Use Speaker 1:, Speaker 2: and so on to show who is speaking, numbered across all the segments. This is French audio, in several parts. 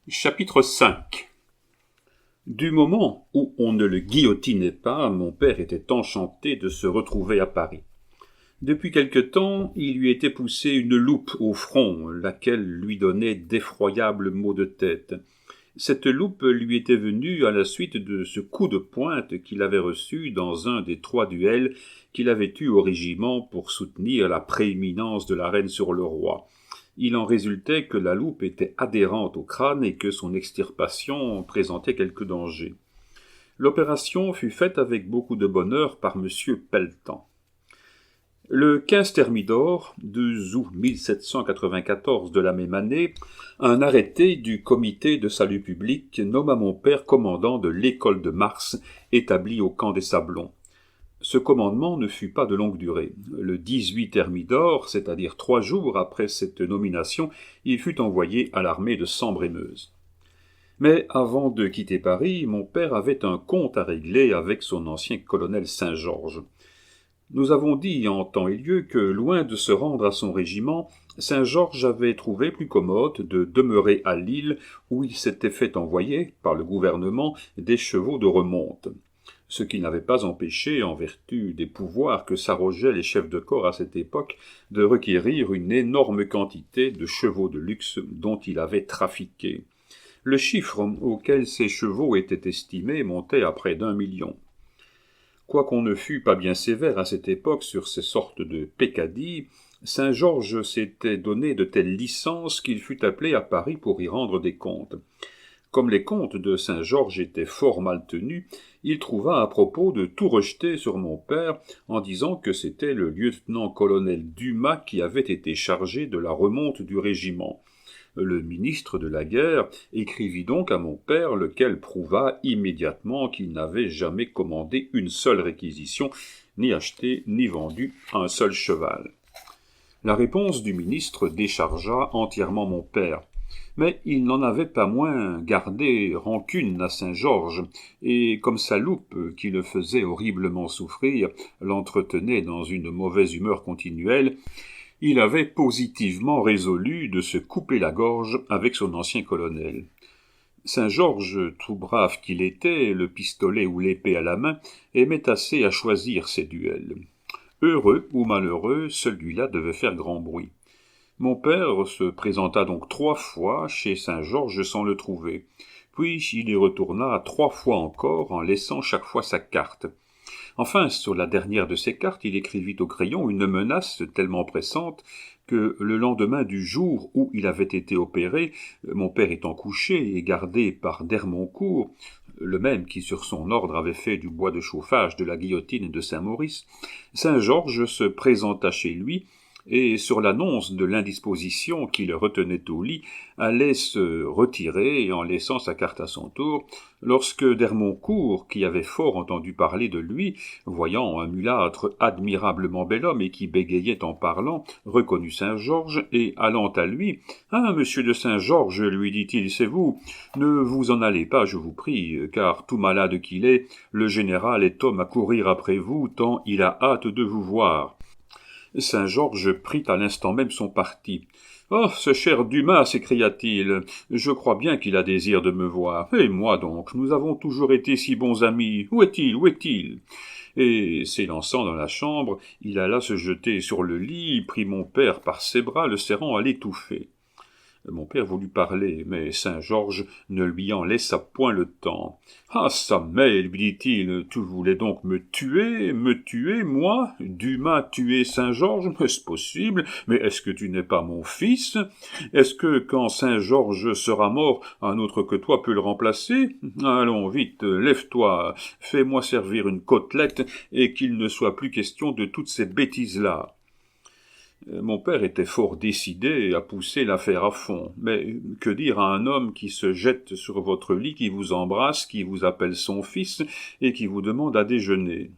Speaker 1: Chapitre 5. Du moment où on ne le guillotinait pas, mon père était enchanté de se retrouver à Paris. Depuis quelque temps, il lui était poussé une loupe au front, laquelle lui donnait d'effroyables maux de tête. Cette loupe lui était venue à la suite de ce coup de pointe qu'il avait reçu dans un des 3 duels qu'il avait eus au régiment pour soutenir la prééminence de la reine sur le roi. Il en résultait que la loupe était adhérente au crâne et que son extirpation présentait quelque danger. L'opération fut faite avec beaucoup de bonheur par M. Pelletan. Le 15 Thermidor, 2 août 1794 de la même année, un arrêté du comité de salut public nomma mon père commandant de l'école de Mars, établie au camp des Sablons. Ce commandement ne fut pas de longue durée. Le 18 Thermidor, c'est-à-dire 3 jours après cette nomination, il fut envoyé à l'armée de Sambre-et-Meuse. Mais avant de quitter Paris, mon père avait un compte à régler avec son ancien colonel Saint-Georges. Nous avons dit en temps et lieu que, loin de se rendre à son régiment, Saint-Georges avait trouvé plus commode de demeurer à Lille, où il s'était fait envoyer, par le gouvernement, des chevaux de remonte. Ce qui n'avait pas empêché, en vertu des pouvoirs que s'arrogeaient les chefs de corps à cette époque, de requérir une énorme quantité de chevaux de luxe dont il avait trafiqué. Le chiffre auquel ces chevaux étaient estimés montait à près d'1 million. Quoiqu'on ne fût pas bien sévère à cette époque sur ces sortes de peccadilles, Saint-Georges s'était donné de telles licences qu'il fut appelé à Paris pour y rendre des comptes. Comme les comptes de Saint-Georges étaient fort mal tenus, il trouva à propos de tout rejeter sur mon père en disant que c'était le lieutenant-colonel Dumas qui avait été chargé de la remonte du régiment. Le ministre de la guerre écrivit donc à mon père, lequel prouva immédiatement qu'il n'avait jamais commandé une seule réquisition, ni acheté ni vendu un seul cheval. La réponse du ministre déchargea entièrement mon père. Mais il n'en avait pas moins gardé rancune à Saint-Georges, et comme sa loupe, qui le faisait horriblement souffrir, l'entretenait dans une mauvaise humeur continuelle, il avait positivement résolu de se couper la gorge avec son ancien colonel. Saint-Georges, tout brave qu'il était, le pistolet ou l'épée à la main, aimait assez à choisir ses duels. Heureux ou malheureux, celui-là devait faire grand bruit. Mon père se présenta donc 3 fois chez Saint-Georges sans le trouver. Puis il y retourna 3 fois encore en laissant chaque fois sa carte. Enfin, sur la dernière de ces cartes, il écrivit au crayon une menace tellement pressante que le lendemain du jour où il avait été opéré, mon père étant couché et gardé par d'Hermoncourt, le même qui sur son ordre avait fait du bois de chauffage de la guillotine de Saint-Maurice, Saint-Georges se présenta chez lui, et sur l'annonce de l'indisposition qui le retenait au lit, allait se retirer en laissant sa carte à son tour, lorsque d'Hermoncourt, qui avait fort entendu parler de lui, voyant un mulâtre admirablement bel homme et qui bégayait en parlant, reconnut Saint-Georges, et allant à lui, « Ah, monsieur de Saint-Georges, lui dit-il, c'est vous, ne vous en allez pas, je vous prie, car tout malade qu'il est, le général est homme à courir après vous, tant il a hâte de vous voir. » Saint-Georges prit à l'instant même son parti. « Oh, ce cher Dumas, s'écria-t-il, je crois bien qu'il a désir de me voir. Et moi donc, nous avons toujours été si bons amis. Où est-il? Où est-il ?» Et, s'élançant dans la chambre, il alla se jeter sur le lit, prit mon père par ses bras, le serrant à l'étouffer. Mon père voulut parler, mais Saint-Georges ne lui en laissa point le temps. « Ah, Samuel, lui dit-il, tu voulais donc me tuer, moi, Dumas tuer Saint-Georges? Est-ce possible? Mais est-ce que tu n'es pas mon fils? Est-ce que, quand Saint-Georges sera mort, un autre que toi peut le remplacer? Allons, vite, lève-toi, fais-moi servir une côtelette, et qu'il ne soit plus question de toutes ces bêtises-là. » Mon père était fort décidé à pousser l'affaire à fond, mais que dire à un homme qui se jette sur votre lit, qui vous embrasse, qui vous appelle son fils, et qui vous demande à déjeuner?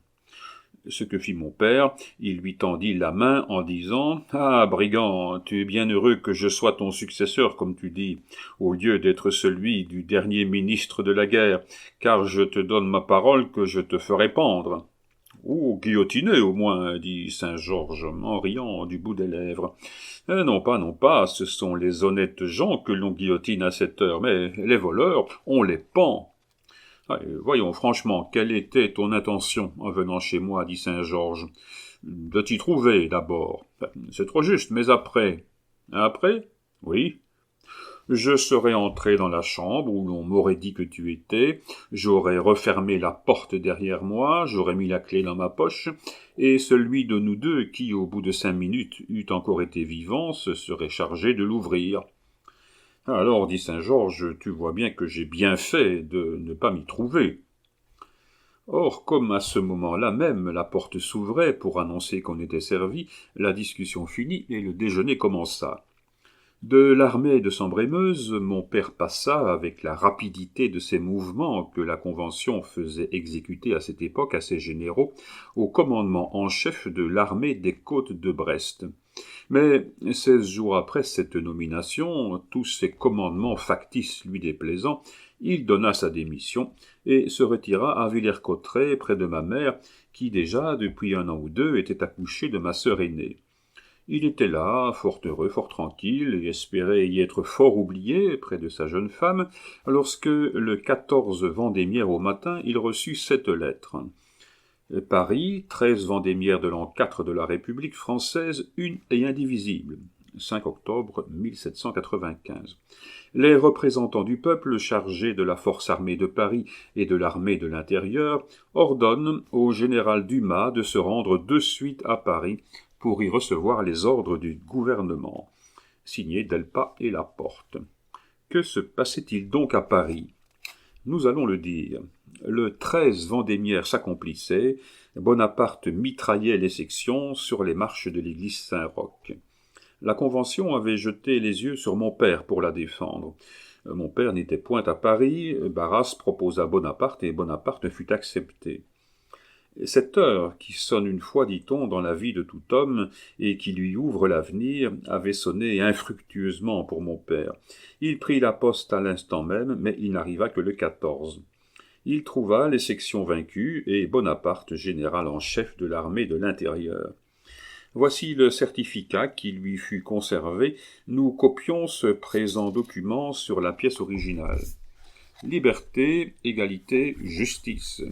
Speaker 1: Ce que fit mon père, il lui tendit la main en disant « Ah, brigand, tu es bien heureux que je sois ton successeur, comme tu dis, au lieu d'être celui du dernier ministre de la guerre, car je te donne ma parole que je te ferai pendre. » Ou guillotiné, au moins, dit Saint-Georges, en riant du bout des lèvres. Non pas, ce sont les honnêtes gens que l'on guillotine à cette heure, mais les voleurs, on les pend. Voyons, franchement, quelle était ton intention en venant chez moi, dit Saint-Georges. De t'y trouver, d'abord. C'est trop juste, mais après. Après? Oui. Je serais entré dans la chambre où l'on m'aurait dit que tu étais, j'aurais refermé la porte derrière moi, j'aurais mis la clé dans ma poche, et celui de nous deux qui, au bout de 5 minutes, eût encore été vivant, se serait chargé de l'ouvrir. Alors, dit Saint-Georges, tu vois bien que j'ai bien fait de ne pas m'y trouver. Or, comme à ce moment-là même la porte s'ouvrait pour annoncer qu'on était servi, la discussion finit et le déjeuner commença. De l'armée de Sambre-et-Meuse, mon père passa, avec la rapidité de ses mouvements que la Convention faisait exécuter à cette époque à ses généraux, au commandement en chef de l'armée des côtes de Brest. Mais 16 jours après cette nomination, tous ces commandements factices lui déplaisant, il donna sa démission et se retira à Villers-Cotterêts, près de ma mère, qui déjà, depuis 1 an ou 2, était accouchée de ma sœur aînée. Il était là, fort heureux, fort tranquille, et espérait y être fort oublié près de sa jeune femme, lorsque, le 14 Vendémiaire au matin, il reçut cette lettre. Paris, 13 Vendémiaire de l'an 4 de la République française, une et indivisible. 5 octobre 1795. Les représentants du peuple chargés de la force armée de Paris et de l'armée de l'intérieur ordonnent au général Dumas de se rendre de suite à Paris pour y recevoir les ordres du gouvernement. Signé Delpas et Laporte. Que se passait-il donc à Paris? Nous allons le dire. Le 13 Vendémiaire s'accomplissait, Bonaparte mitraillait les sections sur les marches de l'église Saint-Roch. La Convention avait jeté les yeux sur mon père pour la défendre. Mon père n'était point à Paris, Barras proposa Bonaparte et Bonaparte fut accepté. Cette heure, qui sonne une fois, dit-on, dans la vie de tout homme, et qui lui ouvre l'avenir, avait sonné infructueusement pour mon père. Il prit la poste à l'instant même, mais il n'arriva que le 14. Il trouva les sections vaincues, et Bonaparte général en chef de l'armée de l'intérieur. Voici le certificat qui lui fut conservé. Nous copions ce présent document sur la pièce originale. Liberté, égalité, justice.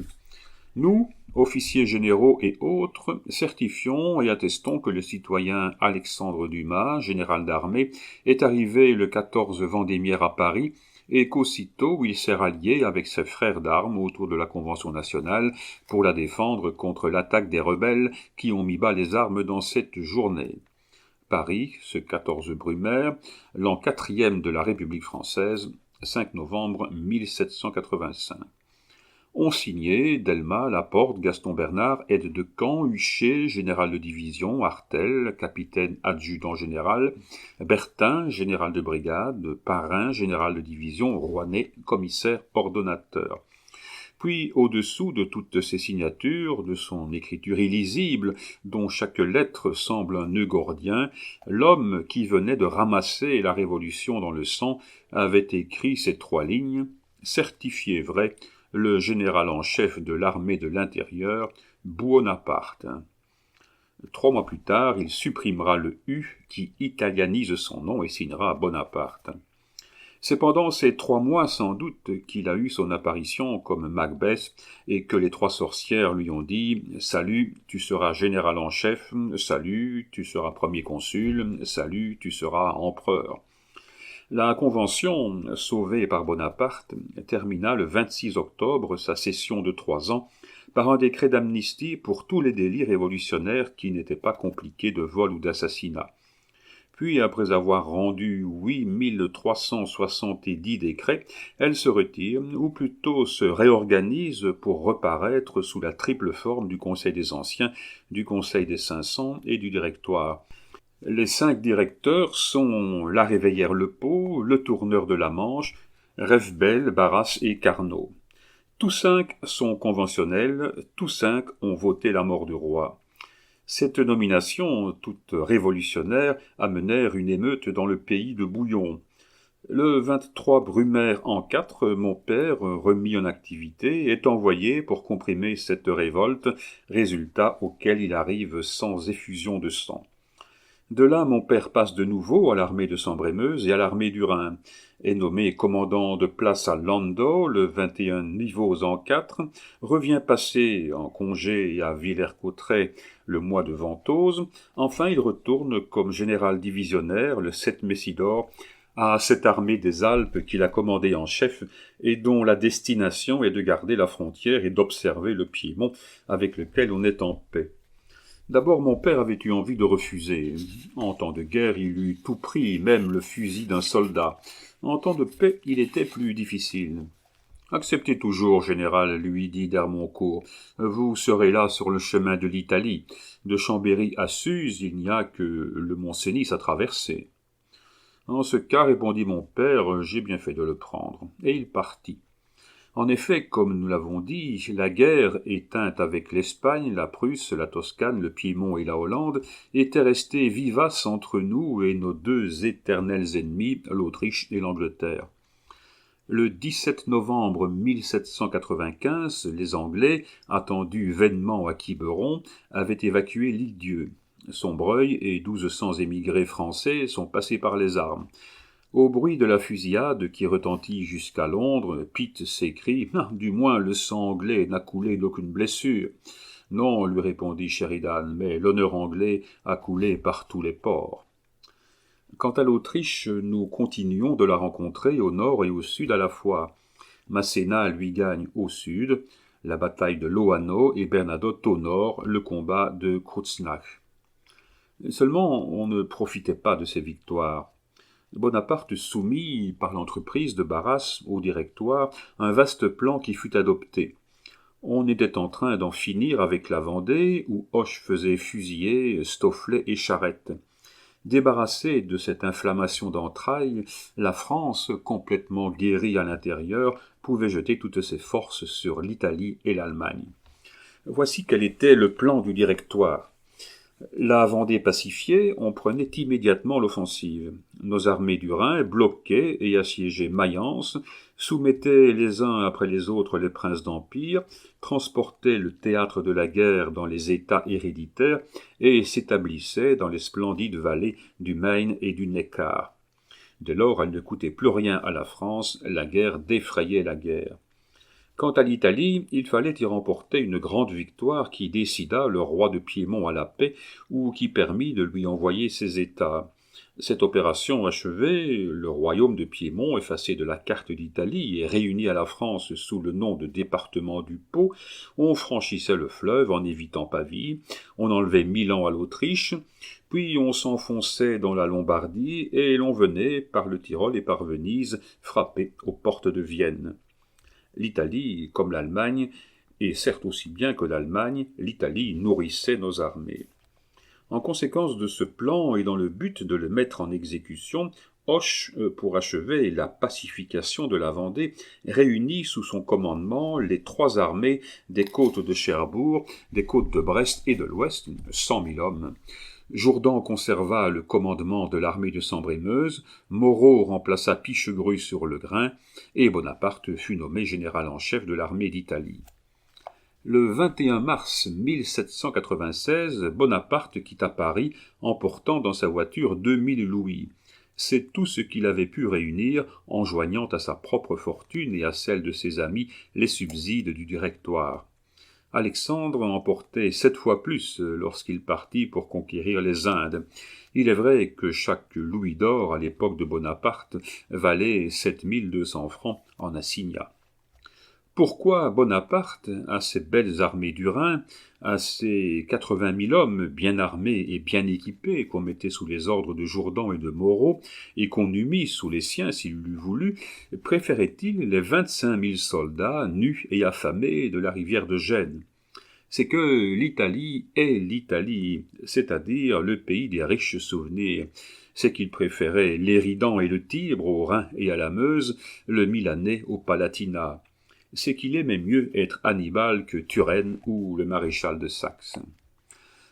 Speaker 1: Nous, officiers généraux et autres, certifions et attestons que le citoyen Alexandre Dumas, général d'armée, est arrivé le 14 Vendémiaire à Paris et qu'aussitôt il s'est rallié avec ses frères d'armes autour de la Convention nationale pour la défendre contre l'attaque des rebelles qui ont mis bas les armes dans cette journée. Paris, ce 14 Brumaire, l'an 4e de la République française, 5 novembre 1785. Ont signé Delmas, Laporte, Gaston Bernard, aide de camp, Huchet, général de division, Artel, capitaine adjudant général, Bertin, général de brigade, Parrain, général de division, Rouanet, commissaire ordonnateur. Puis, au-dessous de toutes ces signatures, de son écriture illisible, dont chaque lettre semble un nœud gordien, l'homme qui venait de ramasser la Révolution dans le sang avait écrit ces 3 lignes, certifié vrai, le général en chef de l'armée de l'intérieur, Buonaparte. 3 mois plus tard, il supprimera le « U » qui italianise son nom et signera Bonaparte. C'est pendant ces 3 mois sans doute qu'il a eu son apparition comme Macbeth et que les 3 sorcières lui ont dit « Salut, tu seras général en chef, salut, tu seras premier consul, salut, tu seras empereur ». La Convention, sauvée par Bonaparte, termina le 26 octobre sa session de 3 ans par un décret d'amnistie pour tous les délits révolutionnaires qui n'étaient pas compliqués de vol ou d'assassinat. Puis, après avoir rendu 8370 décrets, elle se retire, ou plutôt se réorganise pour reparaître sous la triple forme du Conseil des Anciens, du Conseil des 500 et du Directoire. Les 5 directeurs sont la Réveillère-le-Pot, le Tourneur de la Manche, Reffbel, Barras et Carnot. Tous 5 sont conventionnels, tous 5 ont voté la mort du roi. Cette nomination, toute révolutionnaire, amenèrent une émeute dans le pays de Bouillon. Le 23 Brumaire en 4, mon père, remis en activité, est envoyé pour comprimer cette révolte, résultat auquel il arrive sans effusion de sang. De là, mon père passe de nouveau à l'armée de Sambre-et-Meuse et à l'armée du Rhin, est nommé commandant de place à Landau, le 21 niveaux en 4, revient passer en congé à Villers-Cotterêts le mois de Ventose, enfin il retourne comme général divisionnaire le 7 Messidor à cette armée des Alpes qu'il a commandée en chef et dont la destination est de garder la frontière et d'observer le Piémont avec lequel on est en paix. D'abord, mon père avait eu envie de refuser. En temps de guerre, il eût tout pris, même le fusil d'un soldat. En temps de paix, il était plus difficile. « Acceptez toujours, général, lui dit d'Hermoncourt. Vous serez là sur le chemin de l'Italie. De Chambéry à Suse, il n'y a que le Mont-Cenis à traverser. » En ce cas, répondit mon père, j'ai bien fait de le prendre. Et il partit. En effet, comme nous l'avons dit, la guerre, éteinte avec l'Espagne, la Prusse, la Toscane, le Piémont et la Hollande, était restée vivace entre nous et nos deux éternels ennemis, l'Autriche et l'Angleterre. Le 17 novembre 1795, les Anglais, attendus vainement à Quiberon, avaient évacué l'île-Dieu. Sombreuil et 1200 émigrés français sont passés par les armes. Au bruit de la fusillade qui retentit jusqu'à Londres, Pitt s'écrie « Du moins le sang anglais n'a coulé d'aucune blessure. » « Non, lui répondit Sheridan, mais l'honneur anglais a coulé par tous les ports. » Quant à l'Autriche, nous continuons de la rencontrer au nord et au sud à la fois. Masséna lui gagne au sud, la bataille de Loano et Bernadotte au nord, le combat de Kreuznach. Seulement, on ne profitait pas de ces victoires. Bonaparte soumit, par l'entreprise de Barras au Directoire, un vaste plan qui fut adopté. On était en train d'en finir avec la Vendée, où Hoche faisait fusiller Stofflet et Charette. Débarrassée de cette inflammation d'entrailles, la France, complètement guérie à l'intérieur, pouvait jeter toutes ses forces sur l'Italie et l'Allemagne. Voici quel était le plan du Directoire. La Vendée pacifiée, on prenait immédiatement l'offensive. Nos armées du Rhin bloquaient et assiégeaient Mayence, soumettaient les uns après les autres les princes d'Empire, transportaient le théâtre de la guerre dans les États héréditaires et s'établissaient dans les splendides vallées du Main et du Neckar. Dès lors, elle ne coûtait plus rien à la France, la guerre défrayait la guerre. Quant à l'Italie, il fallait y remporter une grande victoire qui décida le roi de Piémont à la paix ou qui permit de lui envoyer ses États. Cette opération achevée, le royaume de Piémont, effacé de la carte d'Italie et réuni à la France sous le nom de département du Pô, on franchissait le fleuve en évitant Pavie, on enlevait Milan à l'Autriche, puis on s'enfonçait dans la Lombardie et l'on venait, par le Tyrol et par Venise, frapper aux portes de Vienne. L'Italie, comme l'Allemagne, et certes aussi bien que l'Allemagne, l'Italie nourrissait nos armées. En conséquence de ce plan et dans le but de le mettre en exécution, Hoche, pour achever la pacification de la Vendée, réunit sous son commandement les trois armées des côtes de Cherbourg, des côtes de Brest et de l'Ouest, 100 000 hommes. Jourdan conserva le commandement de l'armée de Sambre-et-Meuse, Moreau remplaça Pichegru sur le Grain, et Bonaparte fut nommé général en chef de l'armée d'Italie. Le 21 mars 1796, Bonaparte quitta Paris, emportant dans sa voiture 2000 louis. C'est tout ce qu'il avait pu réunir en joignant à sa propre fortune et à celle de ses amis les subsides du Directoire. Alexandre emportait 7 fois plus lorsqu'il partit pour conquérir les Indes. Il est vrai que chaque louis d'or à l'époque de Bonaparte valait 7200 francs en assignats. Pourquoi Bonaparte, à ces belles armées du Rhin, à ces 80 000 hommes bien armés et bien équipés qu'on mettait sous les ordres de Jourdan et de Moreau, et qu'on eût mis sous les siens s'il l'eût voulu, préférait-il les 25 000 soldats nus et affamés de la rivière de Gênes? C'est que l'Italie est l'Italie, c'est-à-dire le pays des riches souvenirs. C'est qu'il préférait l'Éridan et le Tibre au Rhin et à la Meuse, le Milanais au Palatinat. C'est qu'il aimait mieux être Hannibal que Turenne ou le maréchal de Saxe.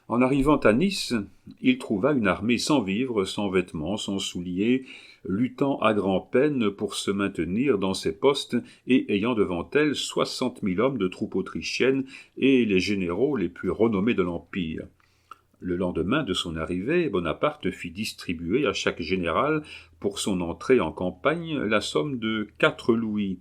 Speaker 1: En arrivant à Nice, il trouva une armée sans vivres, sans vêtements, sans souliers, luttant à grand-peine pour se maintenir dans ses postes et ayant devant elle 60 000 hommes de troupes autrichiennes et les généraux les plus renommés de l'Empire. Le lendemain de son arrivée, Bonaparte fit distribuer à chaque général, pour son entrée en campagne, la somme de 4 louis.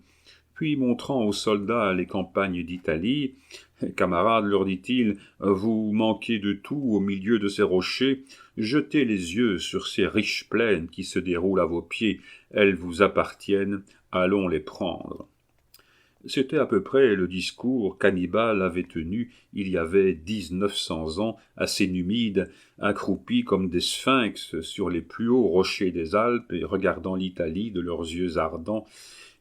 Speaker 1: Puis, montrant aux soldats les campagnes d'Italie, « Camarades, leur dit-il, vous manquez de tout au milieu de ces rochers, jetez les yeux sur ces riches plaines qui se déroulent à vos pieds, elles vous appartiennent, allons les prendre. » C'était à peu près le discours qu'Hannibal avait tenu il y avait 1900 ans à ces Numides, accroupis comme des sphinx sur les plus hauts rochers des Alpes et regardant l'Italie de leurs yeux ardents,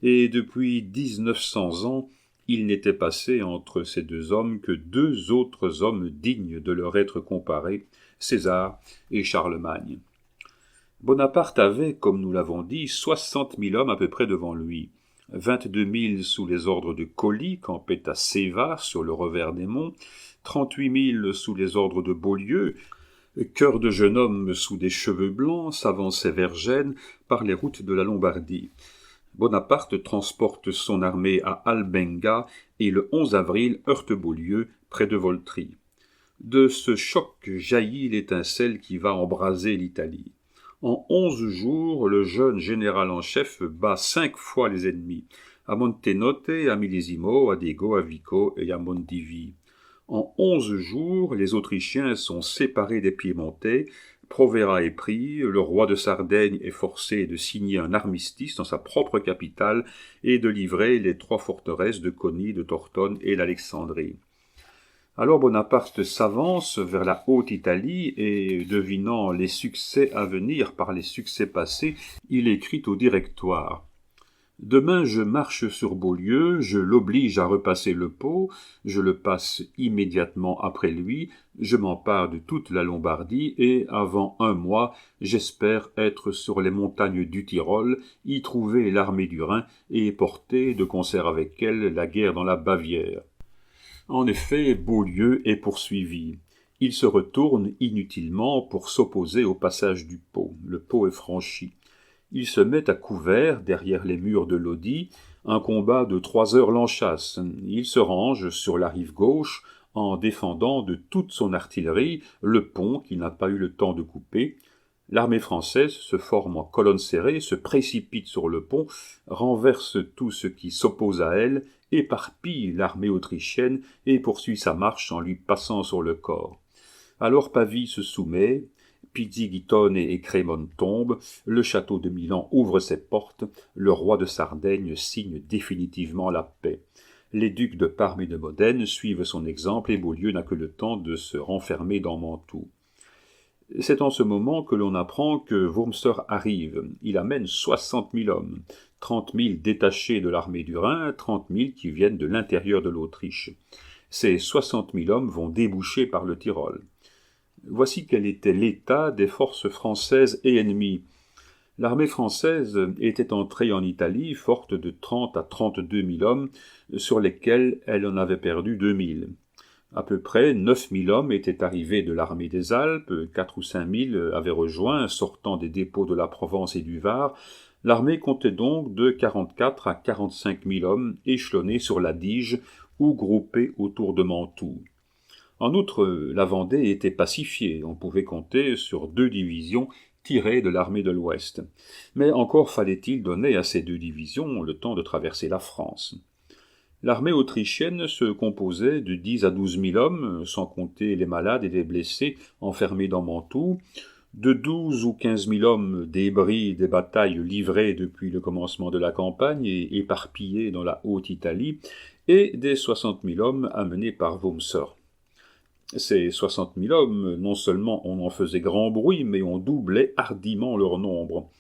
Speaker 1: et depuis 1900 ans, il n'était passé entre ces deux hommes que 2 autres hommes dignes de leur être comparés, César et Charlemagne. Bonaparte avait, comme nous l'avons dit, 60 000 hommes à peu près devant lui. 22 000 sous les ordres de Colly, campait à Sévas, sur le revers des monts, 38 000 sous les ordres de Beaulieu, cœur de jeune homme sous des cheveux blancs, s'avançait vers Gênes par les routes de la Lombardie. Bonaparte transporte son armée à Albenga et le 11 avril heurte Beaulieu, près de Voltri. De ce choc jaillit l'étincelle qui va embraser l'Italie. En 11 jours, le jeune général en chef bat 5 fois les ennemis, à Montenotte, à Millesimo, à Dego, à Vico et à Mondivi. En 11 jours, les Autrichiens sont séparés des Piémontais, Provera est pris, le roi de Sardaigne est forcé de signer un armistice dans sa propre capitale et de livrer les 3 forteresses de Coni, de Tortone et d'Alexandrie. Alors Bonaparte s'avance vers la Haute-Italie et, devinant les succès à venir par les succès passés, il écrit au Directoire. Demain je marche sur Beaulieu, je l'oblige à repasser le Pô, je le passe immédiatement après lui, je m'empare de toute la Lombardie et, avant 1 mois, j'espère être sur les montagnes du Tyrol, y trouver l'armée du Rhin et porter, de concert avec elle, la guerre dans la Bavière. En effet, Beaulieu est poursuivi. Il se retourne inutilement pour s'opposer au passage du Pô. Le Pô est franchi. Il se met à couvert derrière les murs de Lodi, un combat de 3 heures l'enchasse. Il se range sur la rive gauche en défendant de toute son artillerie le pont qu'il n'a pas eu le temps de couper. L'armée française se forme en colonne serrée, se précipite sur le pont, renverse tout ce qui s'oppose à elle, éparpille l'armée autrichienne et poursuit sa marche en lui passant sur le corps. Alors Pavie se soumet, Pizzighittone et Crémone tombent, le château de Milan ouvre ses portes, le roi de Sardaigne signe définitivement la paix. Les ducs de Parme et de Modène suivent son exemple et Beaulieu n'a que le temps de se renfermer dans Mantoue. C'est en ce moment que l'on apprend que Wurmser arrive. Il amène 60 000 hommes, 30 000 détachés de l'armée du Rhin, 30 000 qui viennent de l'intérieur de l'Autriche. Ces 60 000 hommes vont déboucher par le Tyrol. Voici quel était l'état des forces françaises et ennemies. L'armée française était entrée en Italie forte de 30 à 32 000 hommes, sur lesquels elle en avait perdu 2 000. À peu près 9 000 hommes étaient arrivés de l'armée des Alpes, 4 ou 5 000 avaient rejoint, sortant des dépôts de la Provence et du Var. L'armée comptait donc de 44 à 45 000 hommes échelonnés sur l'Adige ou groupés autour de Mantoue. En outre, la Vendée était pacifiée, on pouvait compter sur 2 divisions tirées de l'armée de l'Ouest. Mais encore fallait-il donner à ces 2 divisions le temps de traverser la France. L'armée autrichienne se composait de 10 à 12 000 hommes, sans compter les malades et les blessés enfermés dans Mantoue, de 12 ou 15 000 hommes débris des batailles livrées depuis le commencement de la campagne et éparpillés dans la Haute-Italie, et des 60 000 hommes amenés par Wurmser. Ces 60 000 hommes, non seulement on en faisait grand bruit, mais on doublait hardiment leur nombre.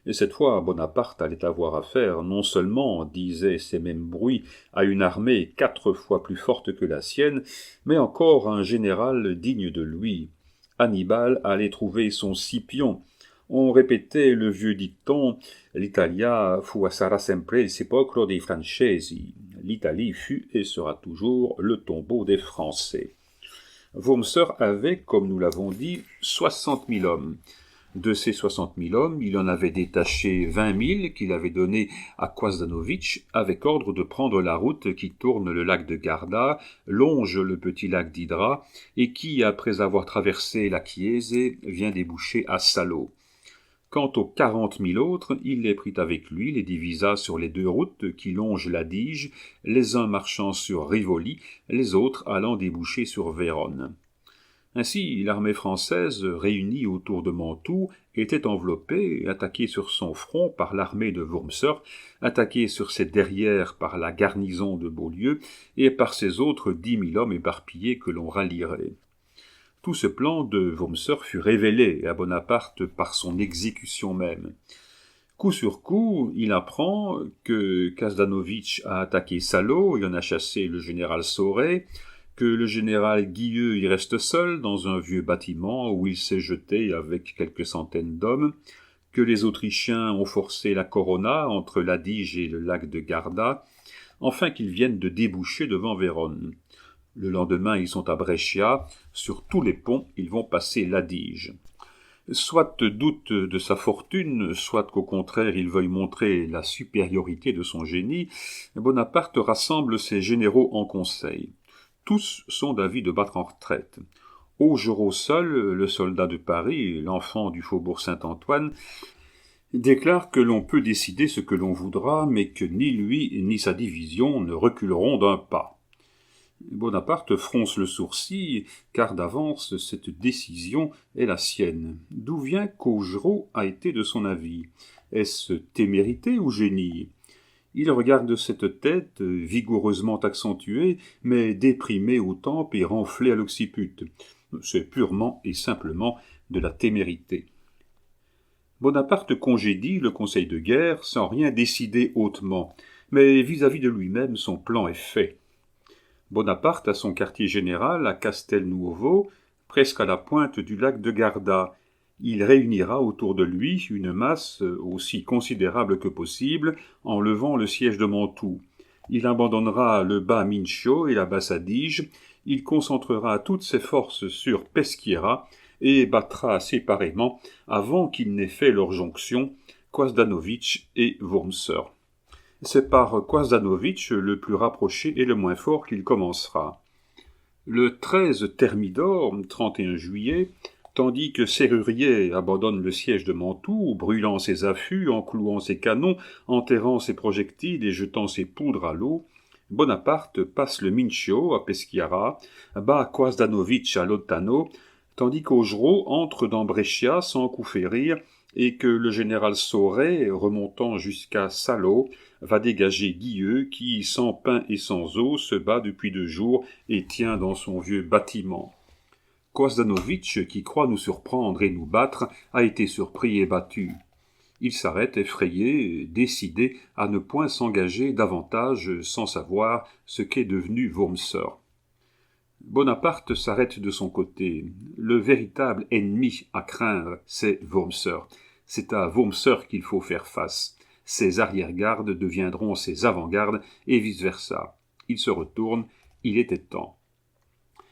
Speaker 1: Et cette fois, Bonaparte allait avoir affaire, non seulement, disaient ces mêmes bruits, à une armée 4 fois plus forte que la sienne, mais encore à un général digne de lui. Hannibal allait trouver son Scipion. On répétait le vieux dicton « L'Italia fu e sarà sempre il sepolcro dei Francesi ». L'Italie fut et sera toujours le tombeau des Français. Wurmser avait, comme nous l'avons dit, 60 000 hommes. De ces 60 000 hommes, il en avait détaché 20 000 qu'il avait donnés à Kwazdanovic avec ordre de prendre la route qui tourne le lac de Garda, longe le petit lac d'Hydra et qui, après avoir traversé la Chiese, vient déboucher à Salo. Quant aux 40 000 autres, il les prit avec lui, les divisa sur les deux routes qui longent l'Adige, les uns marchant sur Rivoli, les autres allant déboucher sur Vérone. Ainsi, l'armée française, réunie autour de Mantoue, était enveloppée, attaquée sur son front par l'armée de Wurmser, attaquée sur ses derrières par la garnison de Beaulieu et par ses autres 10 000 hommes éparpillés que l'on rallierait. Tout ce plan de Wurmser fut révélé à Bonaparte par son exécution même. Coup sur coup, il apprend que Kwazdanovic a attaqué Salo et en a chassé le général Sauret, que le général Guilleux y reste seul dans un vieux bâtiment où il s'est jeté avec quelques centaines d'hommes, que les Autrichiens ont forcé la Corona entre l'Adige et le lac de Garda, enfin qu'ils viennent de déboucher devant Vérone. Le lendemain, ils sont à Brescia, sur tous les ponts, ils vont passer l'Adige. Soit doute de sa fortune, soit qu'au contraire il veuille montrer la supériorité de son génie, Bonaparte rassemble ses généraux en conseil. Tous sont d'avis de battre en retraite. Augereau seul, le soldat de Paris, l'enfant du faubourg Saint-Antoine, déclare que l'on peut décider ce que l'on voudra, mais que ni lui ni sa division ne reculeront d'un pas. Bonaparte fronce le sourcil, car d'avance cette décision est la sienne. D'où vient qu'Augereau a été de son avis? Est-ce témérité ou génie? Il regarde cette tête, vigoureusement accentuée, mais déprimée aux tempes et renflée à l'occiput. C'est purement et simplement de la témérité. Bonaparte congédie le conseil de guerre sans rien décider hautement, mais vis-à-vis de lui-même, son plan est fait. Bonaparte a son quartier général à Castelnuovo, presque à la pointe du lac de Garda. Il réunira autour de lui une masse aussi considérable que possible en levant le siège de Mantoue. Il abandonnera le bas Mincio et la basse Adige, il concentrera toutes ses forces sur Peschiera et battra séparément, avant qu'ils n'aient fait leur jonction, Kwazdanovic et Wurmser. C'est par Kwazdanovic, le plus rapproché et le moins fort, qu'il commencera. Le 13 Thermidor, 31 juillet, tandis que Sérurier abandonne le siège de Mantoue, brûlant ses affûts, enclouant ses canons, enterrant ses projectiles et jetant ses poudres à l'eau, Bonaparte passe le Mincio à Peschiera, bat Kwazdanovic à Lontano, tandis qu'Augereau entre dans Brescia sans coup férir et que le général Sauret, remontant jusqu'à Salo, va dégager Guilleux qui, sans pain et sans eau, se bat depuis 2 jours et tient dans son vieux bâtiment. Kwazdanovic, qui croit nous surprendre et nous battre, a été surpris et battu. Il s'arrête effrayé, décidé à ne point s'engager davantage sans savoir ce qu'est devenu Wurmser. Bonaparte s'arrête de son côté. Le véritable ennemi à craindre, c'est Wurmser. C'est à Wurmser qu'il faut faire face. Ses arrière-gardes deviendront ses avant-gardes et vice-versa. Il se retourne, il était temps.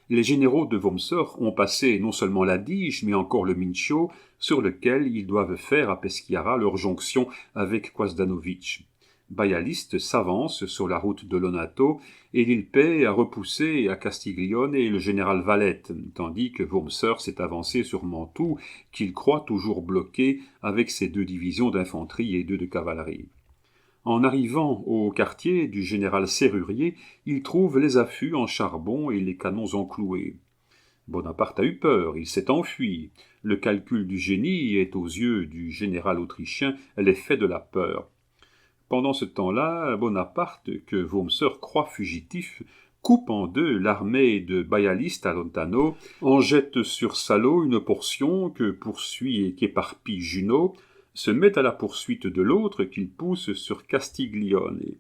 Speaker 1: Les généraux de Wurmser ont passé non seulement l'Adige, mais encore le Mincio, sur lequel ils doivent faire à Peschiera leur jonction avec Kwazdanovic. Bayaliste s'avance sur la route de Lonato et Lilpé a repoussé à Castiglione le général Valette, tandis que Wurmser s'est avancé sur Mantoue, qu'il croit toujours bloqué avec ses 2 divisions d'infanterie et 2 de cavalerie. En arrivant au quartier du général Sérurier, il trouve les affûts en charbon et les canons encloués. Bonaparte a eu peur, il s'est enfui. Le calcul du génie est aux yeux du général autrichien l'effet de la peur. Pendant ce temps-là, Bonaparte, que Wurmser croit fugitif, coupe en 2 l'armée de Bayaliste à Lontano, en jette sur Salo une portion que poursuit et qu'éparpille Junot, se met à la poursuite de l'autre qu'il pousse sur Castiglione.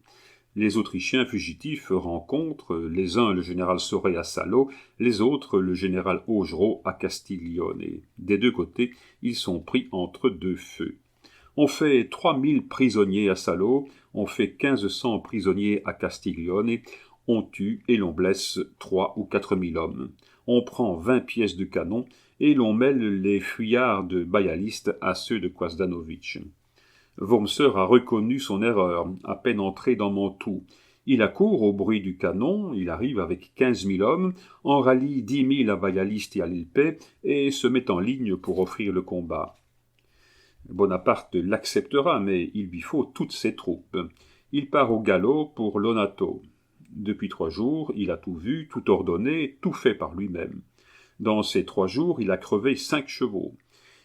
Speaker 1: Les Autrichiens fugitifs rencontrent les uns le général Sauret à Salo, les autres le général Augereau à Castiglione. Des 2 côtés, ils sont pris entre 2 feux. On fait 3000 prisonniers à Salo, on fait 1500 prisonniers à Castiglione, on tue et l'on blesse 3 ou 4 000 hommes. on prend 20 pièces de canon et l'on mêle les fuyards de Bayalistes à ceux de Kwasdanovic. Wormser a reconnu son erreur, à peine entré dans Mantoue. Il accourt au bruit du canon, il arrive avec 15 000 hommes, en rallie 10 000 à Bayalistes et à l'Ilpé, et se met en ligne pour offrir le combat. Bonaparte l'acceptera, mais il lui faut toutes ses troupes. Il part au galop pour Lonato. Depuis 3 jours, il a tout vu, tout ordonné, tout fait par lui-même. Dans ces 3 jours, il a crevé 5 chevaux.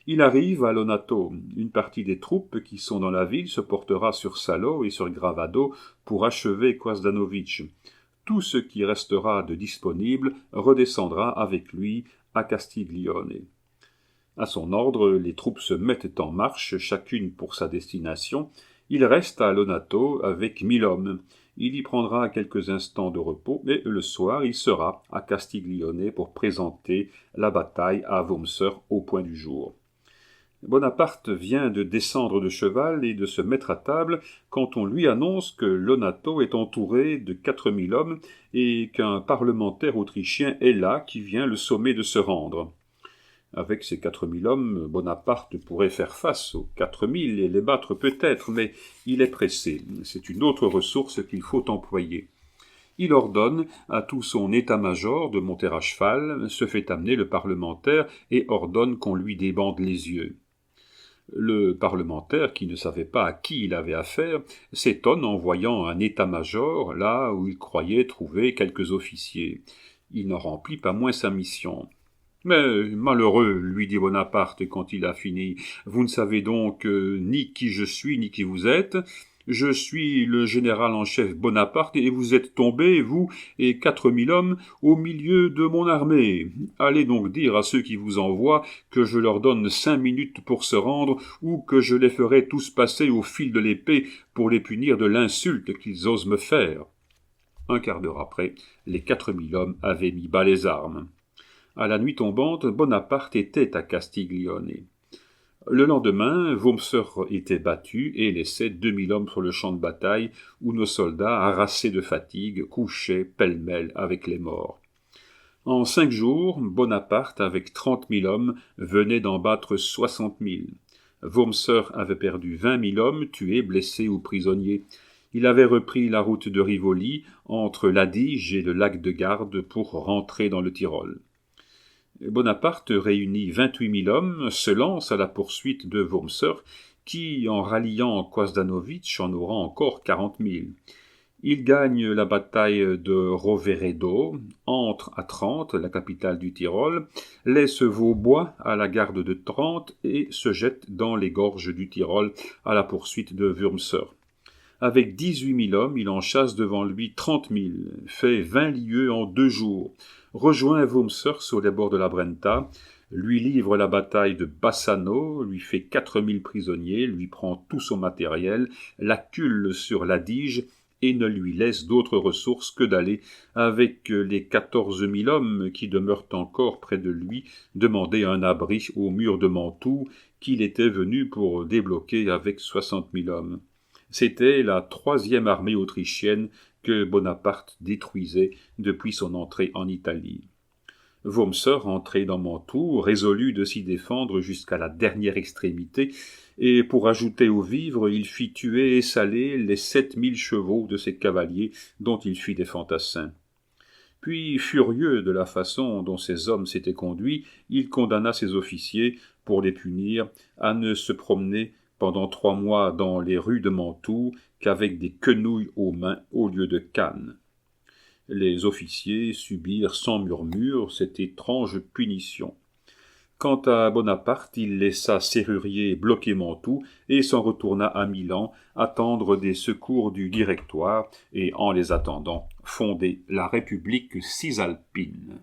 Speaker 1: Il arrive à Lonato. Une partie des troupes qui sont dans la ville se portera sur Salo et sur Gravado pour achever Kwasdanovic. Tout ce qui restera de disponible redescendra avec lui à Castiglione. À son ordre, les troupes se mettent en marche, chacune pour sa destination. Il reste à Lonato avec 1000 hommes. Il y prendra quelques instants de repos, et le soir, il sera à Castiglione pour présenter la bataille à Wormser au point du jour. Bonaparte vient de descendre de cheval et de se mettre à table quand on lui annonce que Lonato est entouré de 4000 hommes et qu'un parlementaire autrichien est là qui vient le sommer de se rendre. Avec ces 4000 hommes, Bonaparte pourrait faire face aux 4000 et les battre peut-être, mais il est pressé. C'est une autre ressource qu'il faut employer. Il ordonne à tout son état-major de monter à cheval, se fait amener le parlementaire et ordonne qu'on lui débande les yeux. Le parlementaire, qui ne savait pas à qui il avait affaire, s'étonne en voyant un état-major là où il croyait trouver quelques officiers. Il n'en remplit pas moins sa mission. « Mais, malheureux, lui dit Bonaparte quand il a fini, vous ne savez donc ni qui je suis ni qui vous êtes. Je suis le général en chef Bonaparte et vous êtes tombés, vous et 4000 hommes, au milieu de mon armée. Allez donc dire à ceux qui vous envoient que je leur donne 5 minutes pour se rendre ou que je les ferai tous passer au fil de l'épée pour les punir de l'insulte qu'ils osent me faire. » Un quart d'heure après, les 4000 hommes avaient mis bas les armes. À la nuit tombante, Bonaparte était à Castiglione. Le lendemain, Wormser était battu et laissait 2000 hommes sur le champ de bataille où nos soldats, harassés de fatigue, couchaient pêle-mêle avec les morts. En 5 jours, Bonaparte, avec 30 000 hommes, venait d'en battre 60 000. Wormser avait perdu 20 000 hommes, tués, blessés ou prisonniers. Il avait repris la route de Rivoli, entre l'Adige et le lac de Garde, pour rentrer dans le Tyrol. Bonaparte réunit 28 000 hommes, se lance à la poursuite de Wormser, qui, en ralliant Kwasdanovic, en aura encore 40 000. Il gagne la bataille de Roveredo, entre à Trente, la capitale du Tyrol, laisse Vaubois à la garde de Trente et se jette dans les gorges du Tyrol à la poursuite de Wormser. Avec 18 000 hommes, il en chasse devant lui 30 000, fait 20 lieues en 2 jours, rejoint Wormser sur les bords de la Brenta, lui livre la bataille de Bassano, lui fait 4000 prisonniers, lui prend tout son matériel, l'accule sur l'Adige et ne lui laisse d'autres ressources que d'aller, avec les 14 000 hommes qui demeurent encore près de lui, demander un abri au mur de Mantoue qu'il était venu pour débloquer avec 60 000 hommes. C'était la 3e armée autrichienne que Bonaparte détruisait depuis son entrée en Italie. Wormser, entré dans Mantoue, résolu de s'y défendre jusqu'à la dernière extrémité, et pour ajouter aux vivres, il fit tuer et saler les 7000 chevaux de ses cavaliers, dont il fit des fantassins. Puis, furieux de la façon dont ses hommes s'étaient conduits, il condamna ses officiers, pour les punir, à ne se promener pendant 3 mois dans les rues de Mantoue qu'avec des quenouilles aux mains au lieu de cannes. Les officiers subirent sans murmure cette étrange punition. Quant à Bonaparte, il laissa Sérurier bloquer Mantoue et s'en retourna à Milan attendre des secours du Directoire et, en les attendant, fonder la République cisalpine.